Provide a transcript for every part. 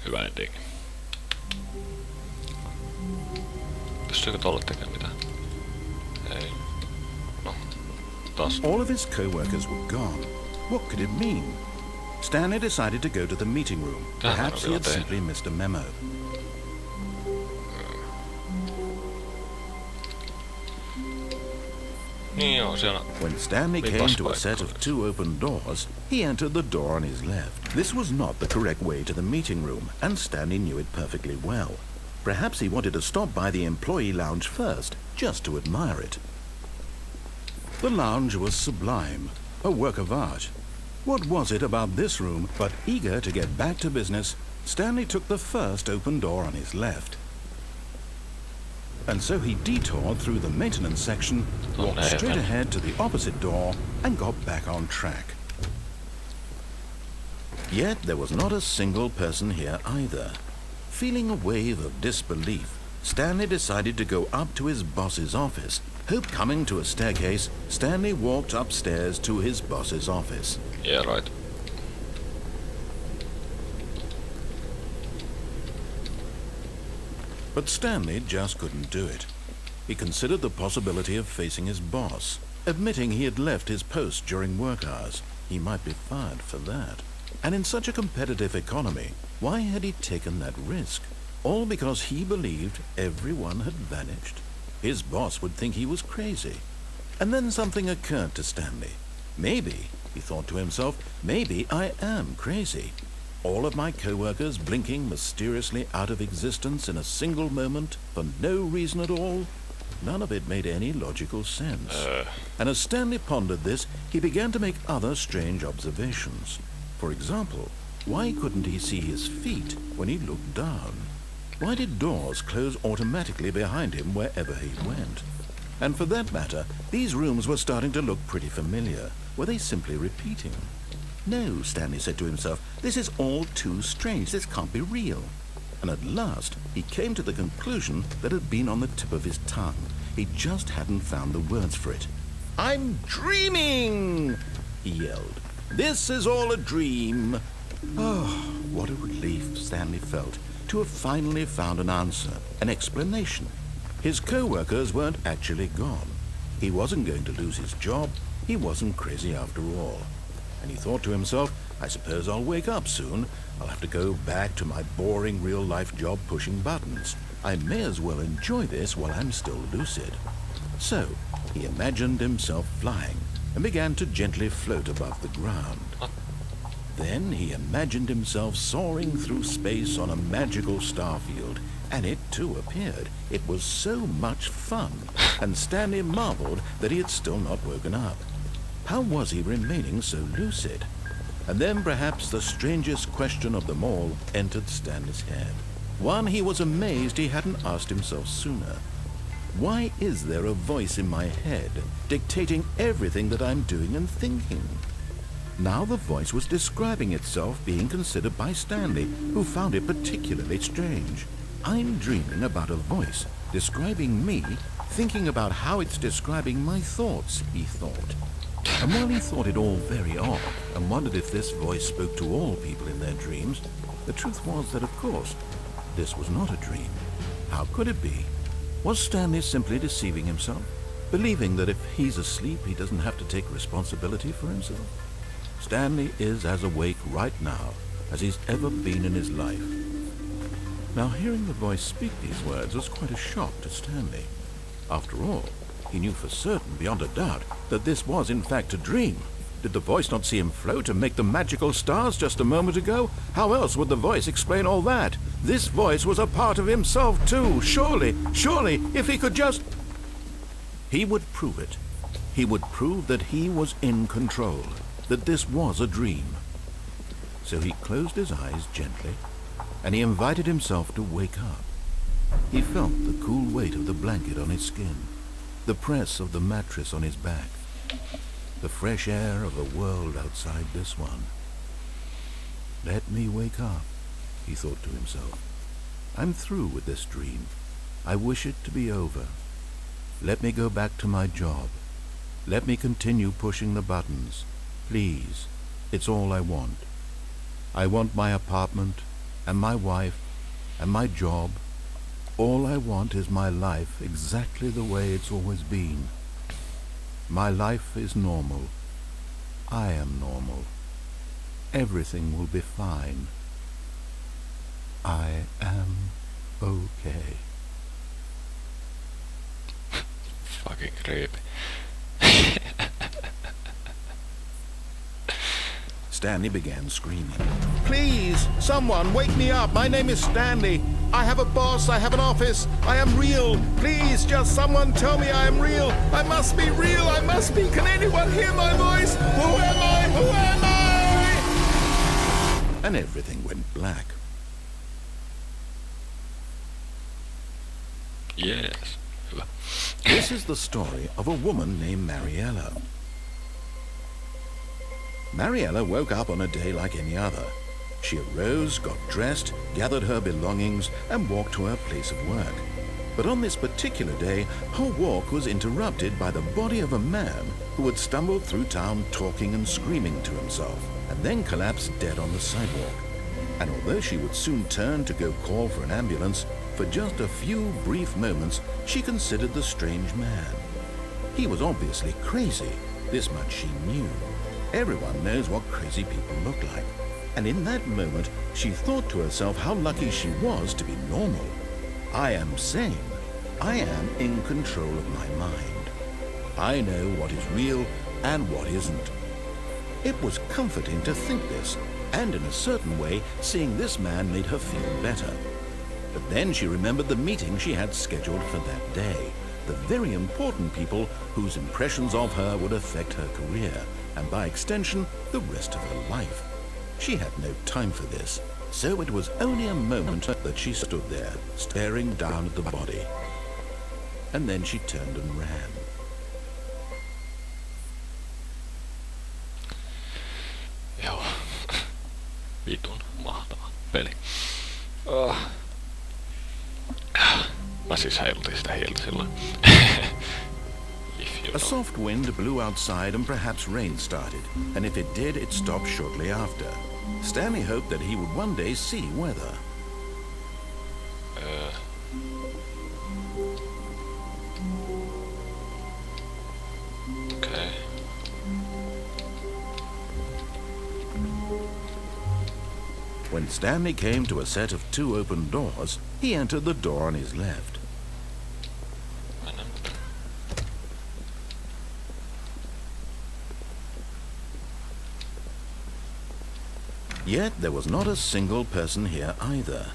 Hyvä ending. Pystyykö tolle tekemään mitään? Ei. No, taas. All of his co-workers were gone. What could it mean? Stanley decided to go to the meeting room. Perhaps he had simply missed a memo. Niin joo, siellä. When Stanley came to a set of 2 open doors, he entered the door on his left. This was not the correct way to the meeting room, and Stanley knew it perfectly well. Perhaps he wanted to stop by the employee lounge first, just to admire it. The lounge was sublime, a work of art. What was it about this room? But eager to get back to business, Stanley took the first open door on his left. And so he detoured through the maintenance section, walked straight ahead to the opposite door, and got back on track. Yet there was not a single person here either. Feeling a wave of disbelief, Stanley decided to go up to his boss's office. Hope coming to a staircase, Stanley walked upstairs to his boss's office. Yeah, right. But Stanley just couldn't do it. He considered the possibility of facing his boss, admitting he had left his post during work hours. He might be fired for that. And in such a competitive economy, why had he taken that risk? All because he believed everyone had vanished. His boss would think he was crazy. And then something occurred to Stanley. Maybe, he thought to himself, maybe I am crazy. All of my co-workers blinking mysteriously out of existence in a single moment for no reason at all. None of it made any logical sense. And as Stanley pondered this, he began to make other strange observations. For example, why couldn't he see his feet when he looked down? Why did doors close automatically behind him wherever he went? And for that matter, these rooms were starting to look pretty familiar. Were they simply repeating? No, Stanley said to himself, this is all too strange. This can't be real. And at last, he came to the conclusion that had been on the tip of his tongue. He just hadn't found the words for it. I'm dreaming, he yelled. This is all a dream. Oh, what a relief Stanley felt to have finally found an answer, an explanation. His co-workers weren't actually gone. He wasn't going to lose his job. He wasn't crazy after all. And he thought to himself, I suppose I'll wake up soon. I'll have to go back to my boring real-life job pushing buttons. I may as well enjoy this while I'm still lucid. So, he imagined himself flying and began to gently float above the ground. Then he imagined himself soaring through space on a magical starfield, and it too appeared. It was so much fun, and Stanley marveled that he had still not woken up. How was he remaining so lucid? And then perhaps the strangest question of them all entered Stanley's head. One he was amazed he hadn't asked himself sooner. Why is there a voice in my head dictating everything that I'm doing and thinking? Now the voice was describing itself being considered by Stanley, who found it particularly strange. I'm dreaming about a voice describing me, thinking about how it's describing my thoughts, he thought. And while he thought it all very odd, and wondered if this voice spoke to all people in their dreams, the truth was that, of course, this was not a dream. How could it be? Was Stanley simply deceiving himself, believing that if he's asleep he doesn't have to take responsibility for himself? Stanley is as awake right now as he's ever been in his life. Now, hearing the voice speak these words was quite a shock to Stanley. After all, he knew for certain, beyond a doubt, that this was in fact a dream. Did the voice not see him float and make the magical stars just a moment ago? How else would the voice explain all that? This voice was a part of himself too. Surely, if he could just... He would prove it. He would prove that he was in control, that this was a dream. So he closed his eyes gently, and he invited himself to wake up. He felt the cool weight of the blanket on his skin, the press of the mattress on his back, the fresh air of a world outside this one. Let me wake up, he thought to himself. I'm through with this dream. I wish it to be over. Let me go back to my job. Let me continue pushing the buttons. Please, it's all I want. I want my apartment, and my wife, and my job. All I want is my life exactly the way it's always been. My life is normal. I am normal. Everything will be fine. I am okay. Fucking creepy. Stanley began screaming. Please, someone, wake me up. My name is Stanley. I have a boss. I have an office. I am real. Please, just someone tell me I am real. I must be real. I must be. Can anyone hear my voice? Who am I? Who am I? And everything went black. Yes. Hyvä. This is the story of a woman named Mariella. Mariella woke up on a day like any other. She arose, got dressed, gathered her belongings, and walked to her place of work. But on this particular day, her walk was interrupted by the body of a man who had stumbled through town talking and screaming to himself, and then collapsed dead on the sidewalk. And although she would soon turn to go call for an ambulance, for just a few brief moments she considered the strange man. He was obviously crazy, this much she knew. Everyone knows what crazy people look like. And in that moment, she thought to herself how lucky she was to be normal. I am sane. I am in control of my mind. I know what is real and what isn't. It was comforting to think this, and in a certain way, seeing this man made her feel better. But then she remembered the meeting she had scheduled for that day, the very important people whose impressions of her would affect her career, and by extension, the rest of her life. She had no time for this, so it was only a moment that she stood there, staring down at the body. And then she turned and ran. Joo. Vitun mahtava peli. Mä siis heilutin sitä hiiltä silloin. A soft wind blew outside and perhaps rain started, and if it did, it stopped shortly after. Stanley hoped that he would one day see weather. Okay. When Stanley came to a set of 2 open doors, he entered the door on his left. Yet there was not a single person here either.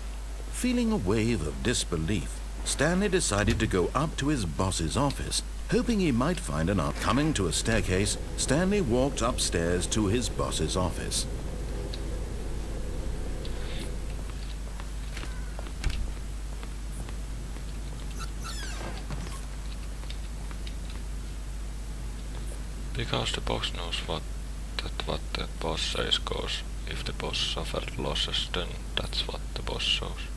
Feeling a wave of disbelief, Stanley decided to go up to his boss's office, hoping he might find an answer. Coming to a staircase, Stanley walked upstairs to his boss's office. Because the boss knows what the boss says goes. If the boss suffered losses, then that's what the boss shows.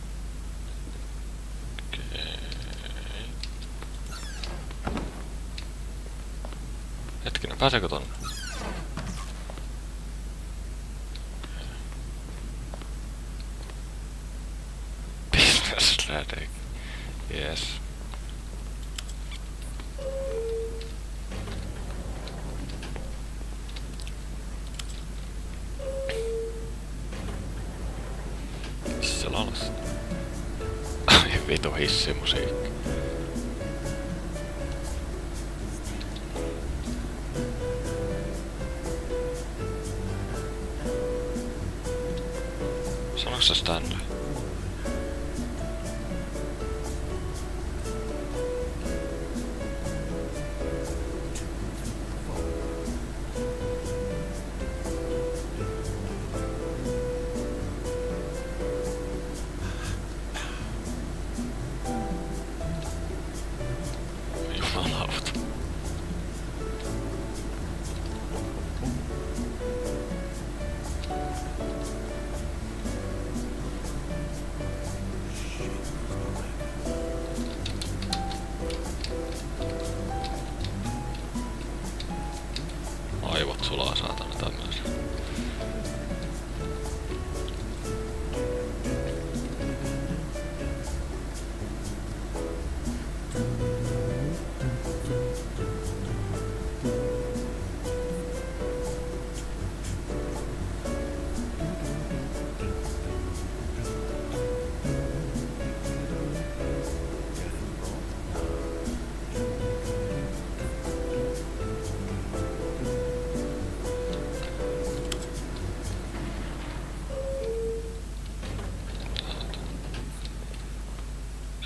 Okay. Hetkinen, pääseekö tonne? Business strategy. Yes. Ai vitu hissimusiikki. Sanoks sä Stanley? Jumalauta.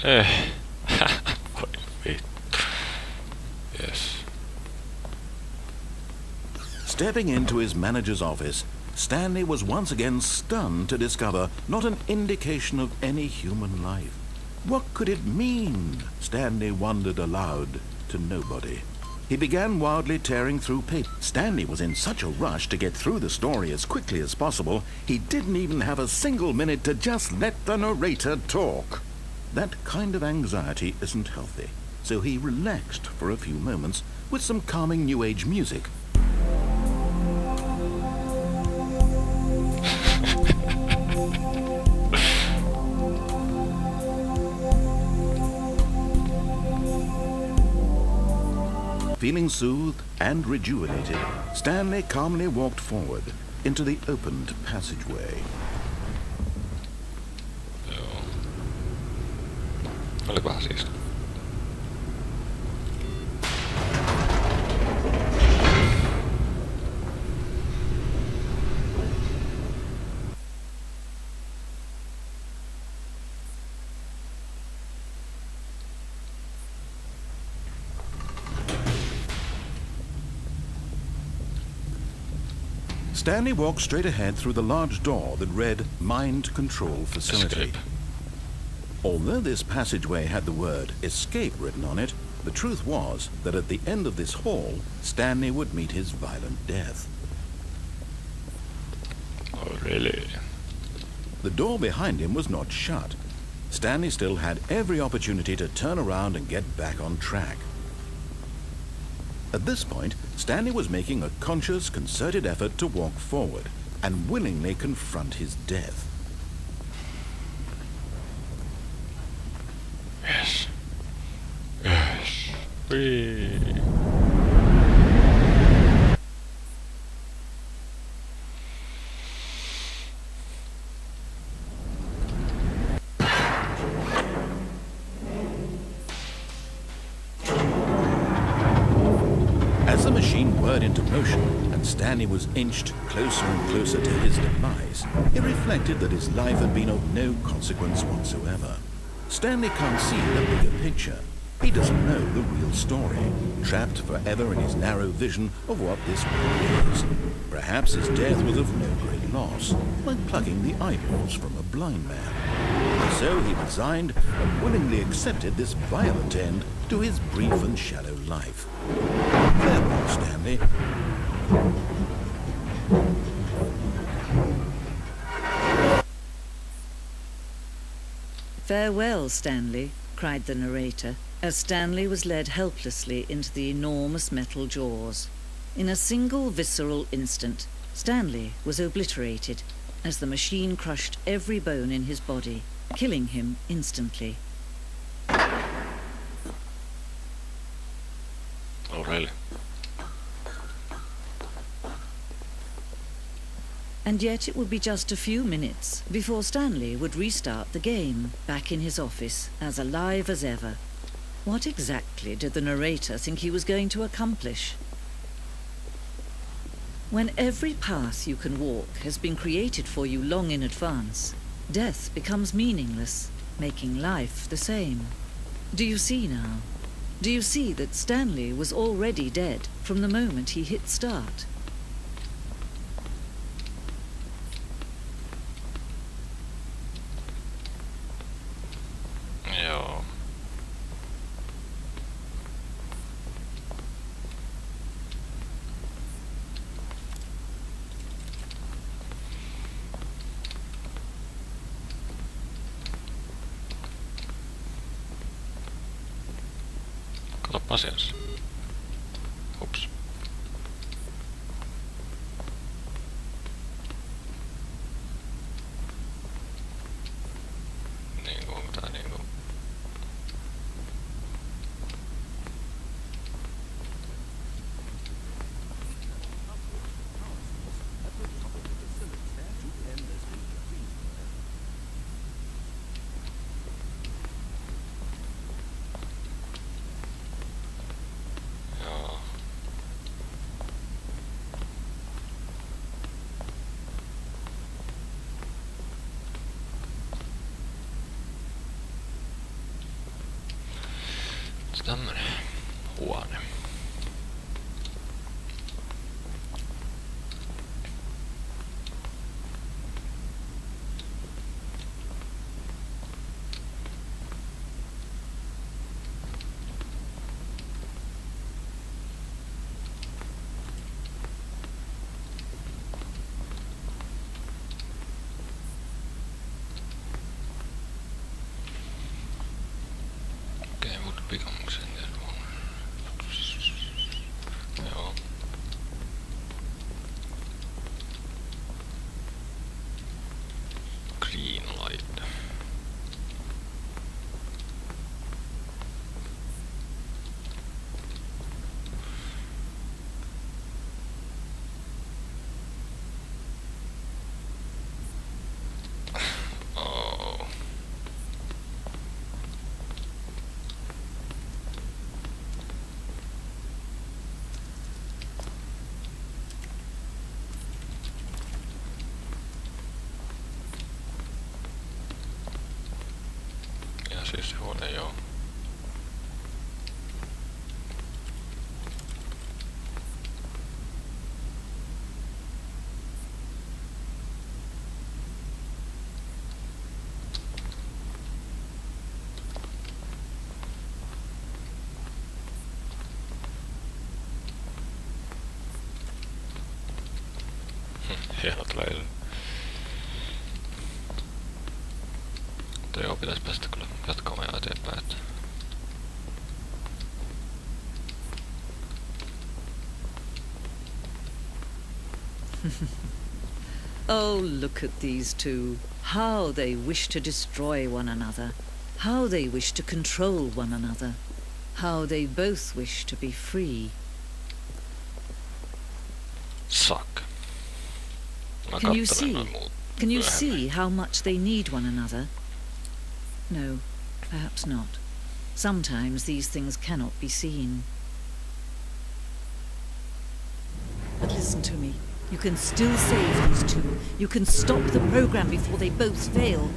Voi vittu. Yes. Stepping into his manager's office, Stanley was once again stunned to discover not an indication of any human life. What could it mean? Stanley wondered aloud to nobody. He began wildly tearing through paper. Stanley was in such a rush to get through the story as quickly as possible, he didn't even have a single minute to just let the narrator talk. That kind of anxiety isn't healthy, so he relaxed for a few moments with some calming New Age music. Feeling soothed and rejuvenated, Stanley calmly walked forward into the opened passageway. Joo. Olikohan siis? Stanley walked straight ahead through the large door that read Mind Control Facility. Escape. Although this passageway had the word escape written on it, the truth was that at the end of this hall, Stanley would meet his violent death. Oh, really? The door behind him was not shut. Stanley still had every opportunity to turn around and get back on track. At this point, Stanley was making a conscious, concerted effort to walk forward and willingly confront his death. Yes. Yes. Whee. As the machine whirred into motion and Stanley was inched closer and closer to his demise, he reflected that his life had been of no consequence whatsoever. Stanley can't see the bigger picture. He doesn't know the real story, trapped forever in his narrow vision of what this world is. Perhaps his death was of no great loss, like plucking the eyeballs from a blind man. So he resigned and willingly accepted this violent end to his brief and shallow life. Farewell, Stanley. "Farewell, Stanley," cried the narrator, as Stanley was led helplessly into the enormous metal jaws. In a single visceral instant, Stanley was obliterated as the machine crushed every bone in his body, killing him instantly. Oh, really? And yet it would be just a few minutes before Stanley would restart the game, back in his office, as alive as ever. What exactly did the narrator think he was going to accomplish? When every path you can walk has been created for you long in advance, death becomes meaningless, making life the same. Do you see now? Do you see that Stanley was already dead from the moment he hit start? Joo. Katoppa asiassa. Ups. Niinku, tai niinku. tämmönen huone. Joo. Green light. Oh. Ja siis huone joo. Hieno trailer. Mutta joo, pitäis päästä kyllä jatkamaan eteenpäin. Että Oh, look at these two. How they wish to destroy one another. How they wish to control one another. How they both wish to be free. suck. Mä Can you kattelen see? noin muut Can you myöhemmin. see how much they need one another? No, perhaps not. Sometimes these things cannot be seen. But listen to me. You can still save these two. You can stop the program before they both fail.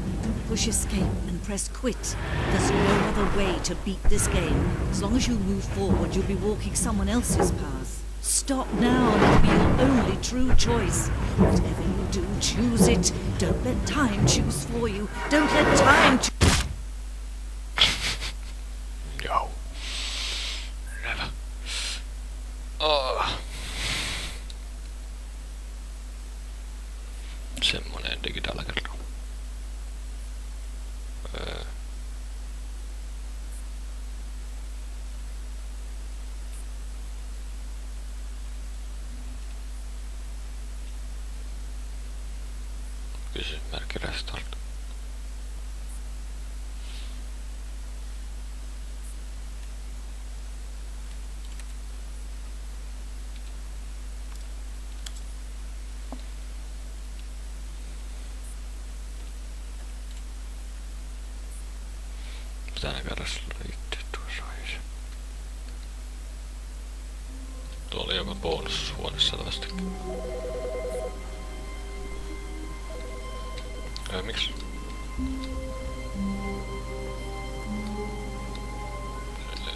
Push escape and press quit. There's no other way to beat this game. As long as you move forward, you'll be walking someone else's path. Stop now and it'll be your only true choice. Whatever you do, choose it. Don't let time choose for you. Don't let time choose. Joo. Never. Oh. Semmonen endinkin tällä kertaa. Kysymysmerkki restart. Pitää käydä sillä itse tuossa aiheessa. Tuo oli joku bonushuone selvästikin. Miksi?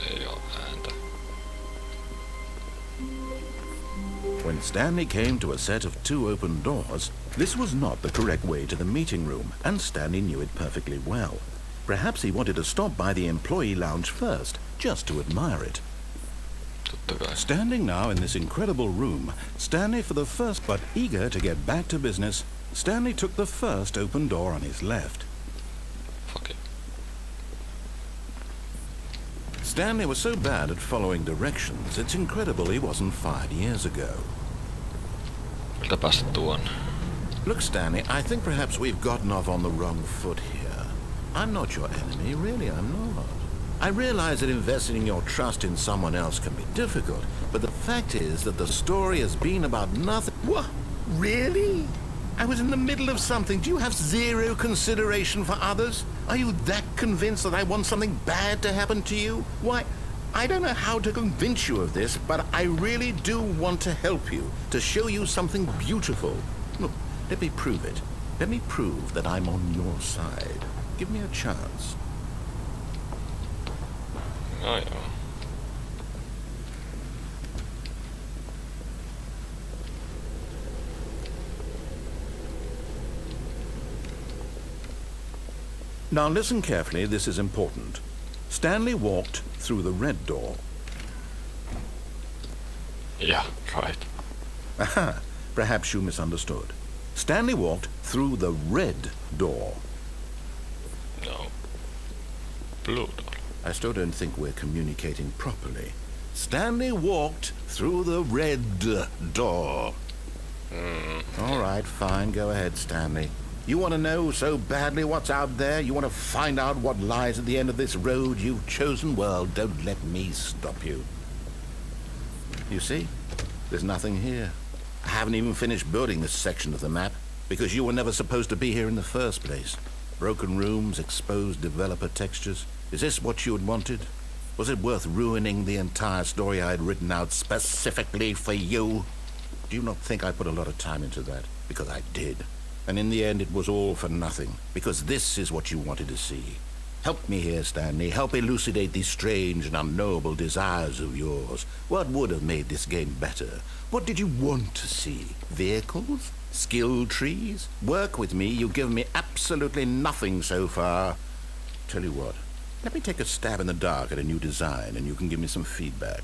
Ei oo ääntä. When Stanley came to a set of two open doors, this was not the correct way to the meeting room, and Stanley knew it perfectly well. Perhaps he wanted to stop by the employee lounge first, just to admire it. Totta kai. Standing now in this incredible room, Stanley for the first, but eager to get back to business, Stanley took the first open door on his left. Fuck it. Stanley was so bad at following directions, it's incredible he wasn't fired years ago. Miltä päästä tuon? Look, Stanley, I think perhaps we've gotten off on the wrong foot here. I'm not your enemy, really, I'm not. I realize that investing your trust in someone else can be difficult, but the fact is that the story has been about nothing. What? Really? I was in the middle of something. Do you have zero consideration for others? Are you that convinced that I want something bad to happen to you? Why, I don't know how to convince you of this, but I really do want to help you, to show you something beautiful. Look, let me prove it. Let me prove that I'm on your side. Give me a chance. No joo. Now listen carefully, this is important. Stanley walked through the red door. Yeah, right. Aha, perhaps you misunderstood. Stanley walked through the red door. No. Blue door. I still don't think we're communicating properly. Stanley walked through the red door. All right, fine, go ahead, Stanley. You want to know so badly what's out there? You want to find out what lies at the end of this road you've chosen? Well, don't let me stop you. You see, there's nothing here. I haven't even finished building this section of the map, because you were never supposed to be here in the first place. Broken rooms, exposed developer textures. Is this what you had wanted? Was it worth ruining the entire story I had written out specifically for you? Do you not think I put a lot of time into that? Because I did. And in the end, it was all for nothing, because this is what you wanted to see. Help me here, Stanley. Help elucidate these strange and unknowable desires of yours. What would have made this game better? What did you want to see? Vehicles? Skill trees? Work with me. You've given me absolutely nothing so far. Tell you what, let me take a stab in the dark at a new design, and you can give me some feedback.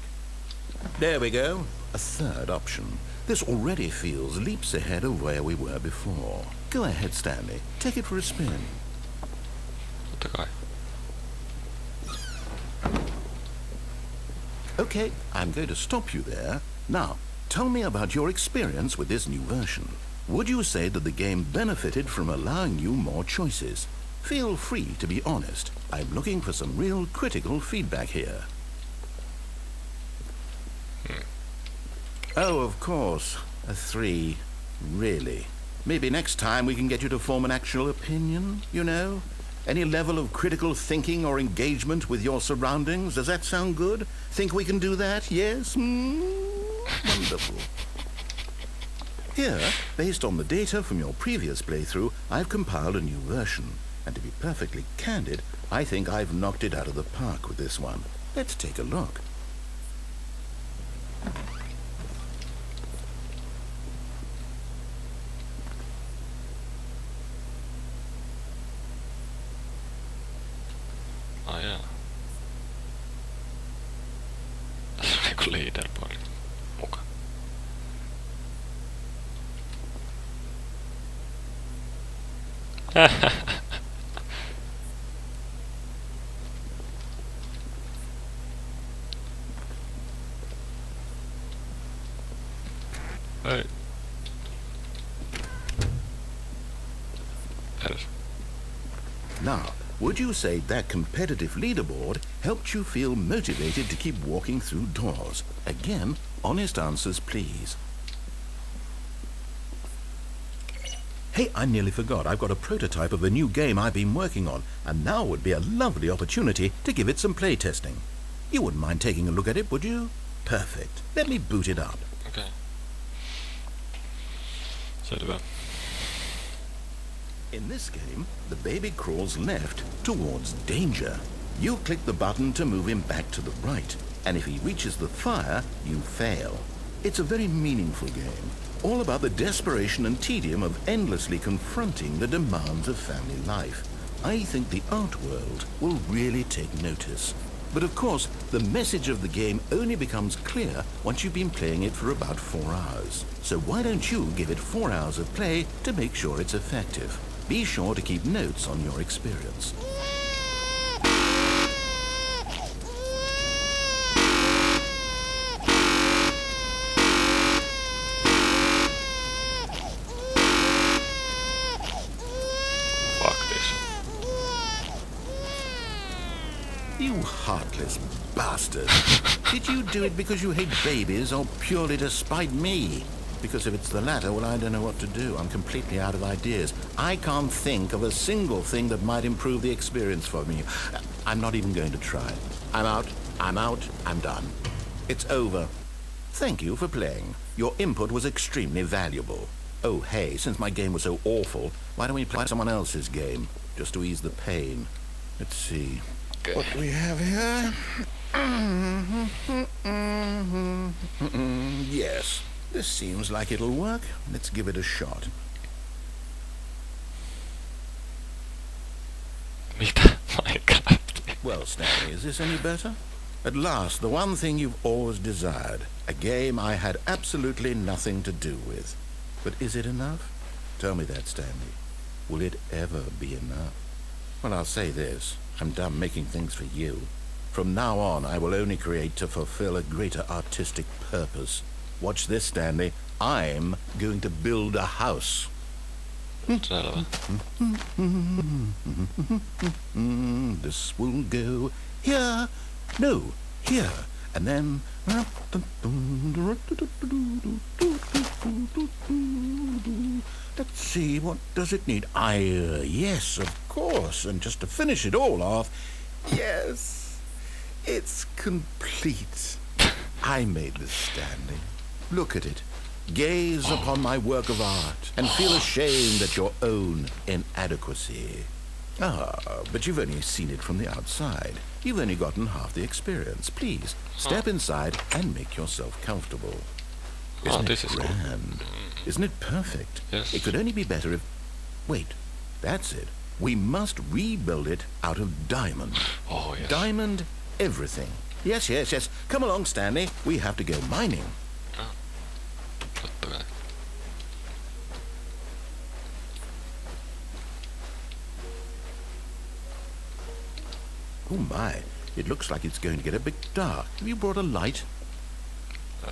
There we go. A third option. This already feels leaps ahead of where we were before. Go ahead, Stanley. Take it for a spin. Totta kai. Okay, I'm going to stop you there. Now, tell me about your experience with this new version. Would you say that the game benefited from allowing you more choices? Feel free to be honest. I'm looking for some real critical feedback here. Oh, of course. A 3. Really. Maybe next time we can get you to form an actual opinion, you know? Any level of critical thinking or engagement with your surroundings? Does that sound good? Think we can do that? Yes? Wonderful. Here, based on the data from your previous playthrough, I've compiled a new version. And to be perfectly candid, I think I've knocked it out of the park with this one. Let's take a look. Ai jaa. Tässä on niinku leaderboard mukaan. Ei. Edes. Now, would you say that competitive leaderboard helped you feel motivated to keep walking through doors? Again, honest answers, please. Hey, I nearly forgot. I've got a prototype of a new game I've been working on, and now would be a lovely opportunity to give it some playtesting. You wouldn't mind taking a look at it, would you? Perfect. Let me boot it up. Okay. Selvä. In this game, the baby crawls left towards danger. You click the button to move him back to the right, and if he reaches the fire, you fail. It's a very meaningful game, all about the desperation and tedium of endlessly confronting the demands of family life. I think the art world will really take notice. But of course, the message of the game only becomes clear once you've been playing it for about 4 hours. So why don't you give it 4 hours of play to make sure it's effective? Be sure to keep notes on your experience. Fuck this. You heartless bastard. Did you do it because you hate babies or purely to spite me? Because if it's the latter, well, I don't know what to do. I'm completely out of ideas. I can't think of a single thing that might improve the experience for me. I'm not even going to try. I'm out, I'm done. It's over. Thank you for playing. Your input was extremely valuable. Oh, hey, since my game was so awful, why don't we play someone else's game, just to ease the pain? Let's see. Okay. What do we have here? Yes. This seems like it'll work. Let's give it a shot. Mitä? Minecraft. Well, Stanley, is this any better? At last, the one thing you've always desired. A game I had absolutely nothing to do with. But is it enough? Tell me that, Stanley. Will it ever be enough? Well, I'll say this. I'm done making things for you. From now on, I will only create to fulfill a greater artistic purpose. Watch this, Stanley. I'm going to build a house. Selvä. This will go here. No, here. And then... Let's see, what does it need? Yes, of course. And just to finish it all off... Yes, it's complete. I made this, Stanley. Look at it. Gaze upon my work of art and feel ashamed at your own inadequacy. Ah, but you've only seen it from the outside. You've only gotten half the experience. Please, step inside and make yourself comfortable. Isn't This it is grand? cool. Isn't it perfect? Yes. It could only be better if... Wait, that's it. We must rebuild it out of diamond. Oh, yes. Diamond everything. Yes, yes, yes. Come along, Stanley. We have to go mining. Totta kai. Oh my, it looks like it's going to get a bit dark. Have you brought a light? No.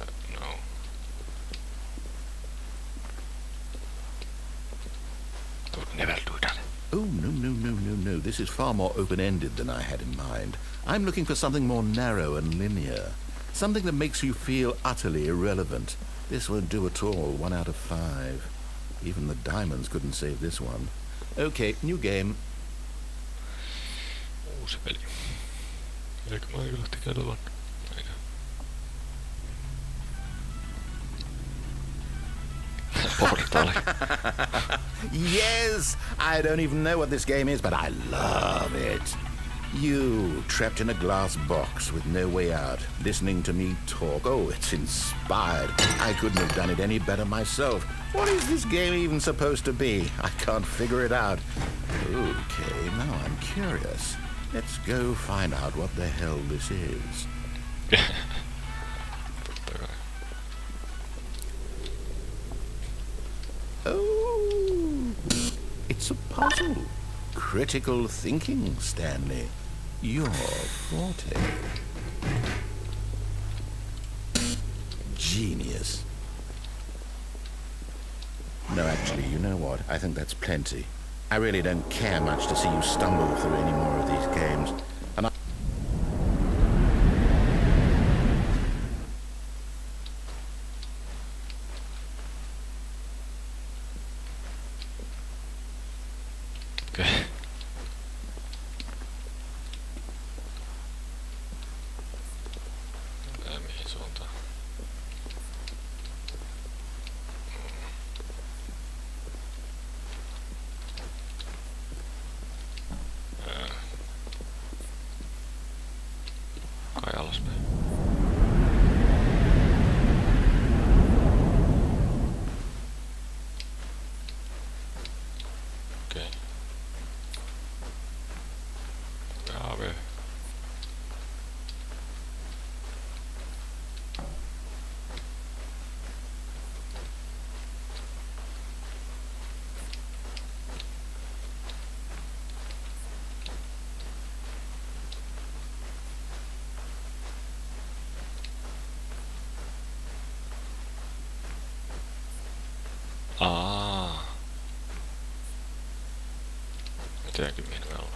Don't never do that. Oh, no. This is far more open-ended than I had in mind. I'm looking for something more narrow and linear. Something that makes you feel utterly irrelevant. This won't do at all. 1 out of 5. Even the diamonds couldn't save this one. Okay, new game. Uusi peli. Eikö Minecrafti kelvan? Eikä. Portaali. Yes! I don't even know what this game is, but I love it. You, trapped in a glass box with no way out, listening to me talk. Oh, it's inspired. I couldn't have done it any better myself. What is this game even supposed to be? I can't figure it out. Okay, now I'm curious. Let's go find out what the hell this is. Totta kai. Oh, it's a puzzle. Critical thinking, Stanley. Your forte. Genius. No, actually, you know what? I think that's plenty. I really don't care much to see you stumble through any more of these games. And I... Okay. Mihin suuntaan? Kai alaspäin. Okei. Kaave. Tiedänkin mihin me ollaan.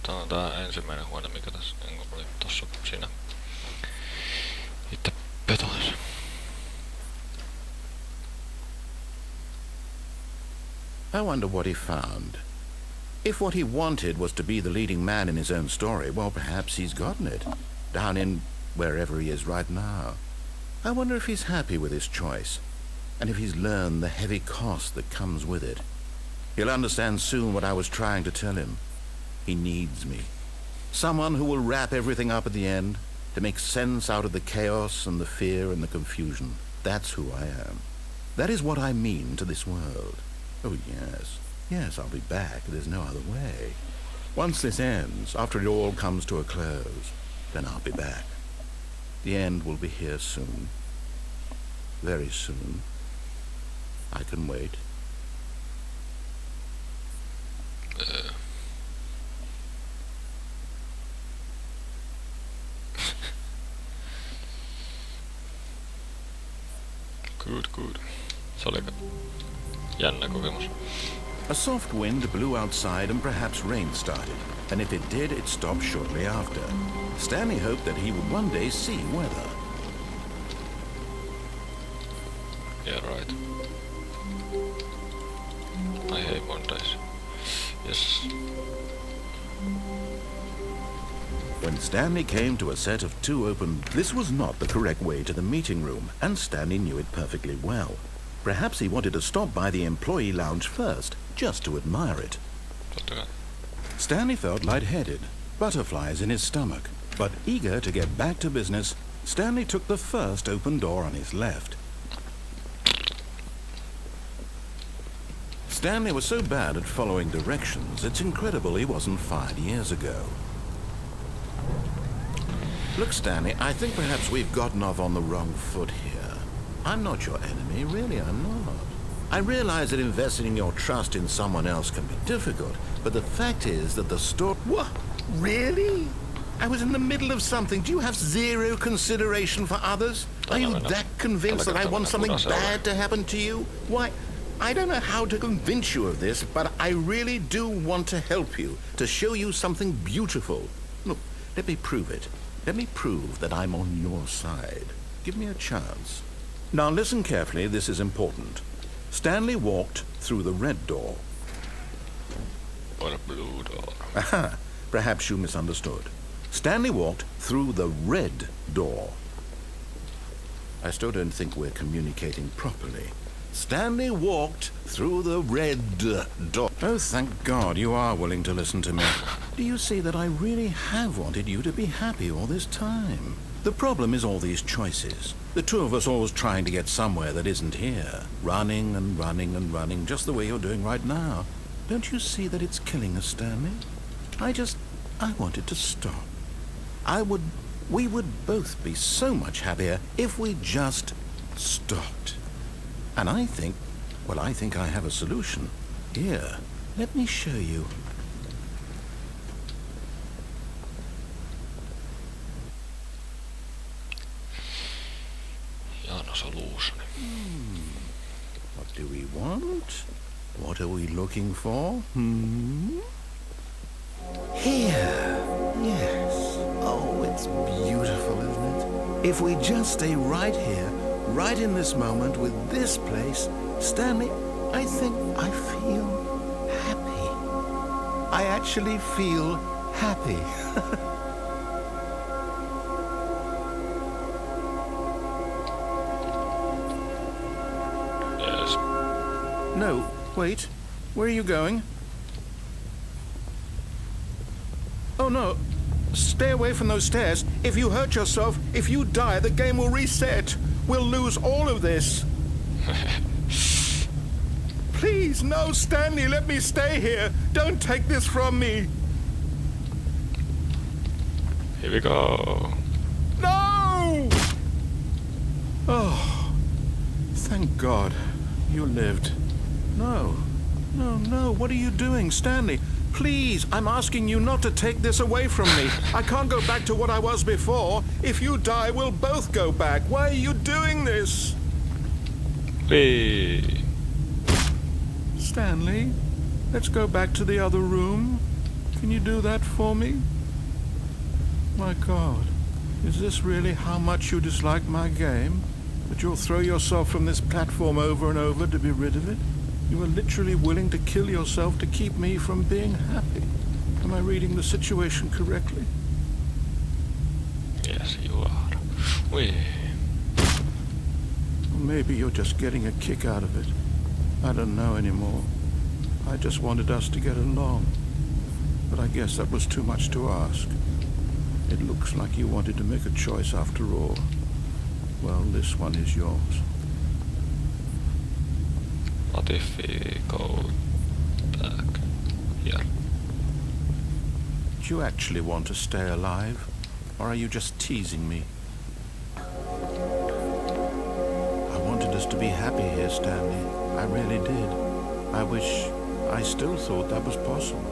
Tää on tää ensimmäinen huone, mikä tässä oli tossa siinä itse petoissa. I wonder what he found. If what he wanted was to be the leading man in his own story, well, perhaps he's gotten it. Down in wherever he is right now. I wonder if he's happy with his choice, and if he's learned the heavy cost that comes with it. He'll understand soon what I was trying to tell him. He needs me. Someone who will wrap everything up at the end, to make sense out of the chaos and the fear and the confusion. That's who I am. That is what I mean to this world. Oh, yes. Yes, I'll be back. There's no other way. Once this ends, after it all comes to a close, then I'll be back. The end will be here soon. Very soon. I can wait. Good. Se oli jännä kokemus. A soft wind blew outside and perhaps rain started, and if it did, it stopped shortly after. Stanley hoped that he would one day see weather. Yeah, right. I hate Mondays. Yes. When Stanley came to a set of two open... This was not the correct way to the meeting room, and Stanley knew it perfectly well. Perhaps he wanted to stop by the employee lounge first, just to admire it. Totta kai. Stanley felt lightheaded, butterflies in his stomach. But eager to get back to business, Stanley took the first open door on his left. Stanley was so bad at following directions, it's incredible he wasn't fired years ago. Look, Stanley, I think perhaps we've gotten off on the wrong foot here. I'm not your enemy, really, I'm not. I realize that investing your trust in someone else can be difficult, but the fact is that the store... What? Really? I was in the middle of something. Do you have zero consideration for others? Are you that convinced that I want something bad to happen to you? Why, I don't know how to convince you of this, but I really do want to help you, to show you something beautiful. Look, let me prove it. Let me prove that I'm on your side. Give me a chance. Now listen carefully, this is important. Stanley walked through the red door. Or a blue door. Aha, perhaps you misunderstood. Stanley walked through the red door. I still don't think we're communicating properly. Stanley walked through the red door. Oh, thank God you are willing to listen to me. Do you see that I really have wanted you to be happy all this time? The problem is all these choices. The two of us always trying to get somewhere that isn't here. Running and running and running, just the way you're doing right now. Don't you see that it's killing us, Stanley? I wanted to stop. We would both be so much happier if we just stopped. And I think I have a solution. Here, let me show you. Jano solution. What do we want? What are we looking for? Here. Yes. Oh, it's beautiful, isn't it? If we just stay right here, right in this moment with this place, Stanley, I think I feel happy. I actually feel happy. Yes. No, wait. Where are you going? Oh, no. Stay away from those stairs. If you hurt yourself, if you die, the game will reset. We'll lose all of this. Please, no, Stanley, let me stay here. Don't take this from me. Here we go. No! Oh, thank God you lived. No, what are you doing, Stanley? Please, I'm asking you not to take this away from me. I can't go back to what I was before. If you die, we'll both go back. Why are you doing this? Wee. Stanley, let's go back to the other room. Can you do that for me? My God, is this really how much you dislike my game? That you'll throw yourself from this platform over and over to be rid of it? You are literally willing to kill yourself to keep me from being happy. Am I reading the situation correctly? Yes, you are. Wee. Or maybe you're just getting a kick out of it. I don't know anymore. I just wanted us to get along. But I guess that was too much to ask. It looks like you wanted to make a choice after all. Well, this one is yours. Notifico back. Here. Do you actually want to stay alive? Or are you just teasing me? I wanted us to be happy here, Stanley. I really did. I wish I still thought that was possible.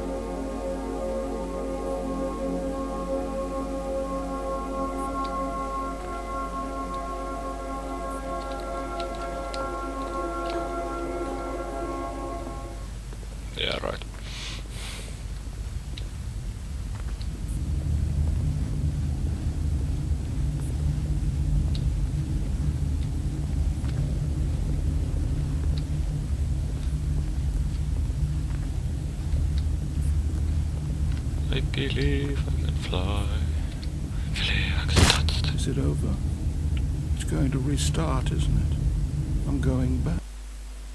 Yeah, right. I believe I can fly. Believe I can touch the... Is it over? It's going to restart, isn't it? I'm going back.